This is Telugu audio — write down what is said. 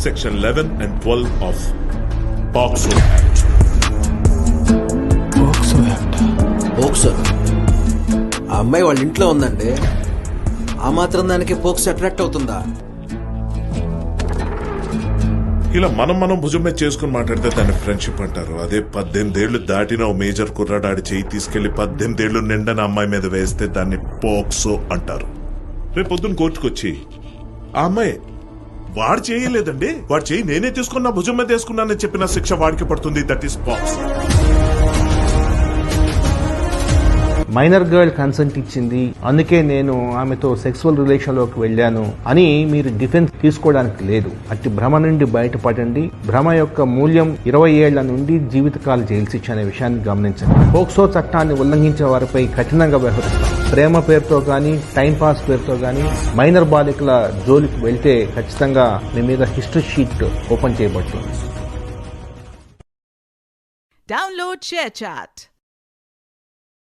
Section 11 and 12 of POCSO Act. POCSO ఆ అమ్మాయి వాళ్ళ ఇంట్లో ఉందండి. ఆ మాత్రం దానికి పోక్సో అట్రాక్ట్ అవుతుందా? ఇలా మనం భుజం మీద చేసుకుని మాట్లాడితే దాన్ని ఫ్రెండ్షిప్ అంటారు. అదే 18 ఏళ్లు దాటిన ఓ మేజర్ కుర్రాడు ఆడి చేయి తీసుకెళ్లి 18 ఏళ్లు నిండన అమ్మాయి మీద వేస్తే దాన్ని పోక్సో అంటారు. రేపు పొద్దున్న కోర్టుకొచ్చి ఆ అమ్మాయి వాడు చేయలేదండి, వాడు చేయి నేనే తీసుకున్నా భుజం మీద వేసుకున్నానని చెప్పిన శిక్ష వాడికి పడుతుంది. That is POCSO. Minor girl consent ఇచ్చింది, అందుకే నేను ఆమెతో సెక్సువల్ రిలేషన్ లోకి వెళ్ళాను అని మీరు డిఫెన్స్ తీసుకోవడానికి లేదు. అట్టి భ్రమ నుండి బయటపడండి. భ్రమ యొక్క మూల్యం 20 ఏళ్ల నుండి జీవితకాల జైలు శిక్ష అనే విషయాన్ని గమనించండి. పోక్సో చట్టాన్ని ఉల్లంఘించే వారిపై కఠినంగా వ్యవహరిస్తాం. ప్రేమ పేరుతో గానీ, టైంపాస్ పేరుతో గానీ మైనర్ బాలికల జోలికి వెళ్తే ఖచ్చితంగా మీ మీద హిస్టరీ షీట్ ఓపెన్ చేయబడుతుంది. Download ShareChat.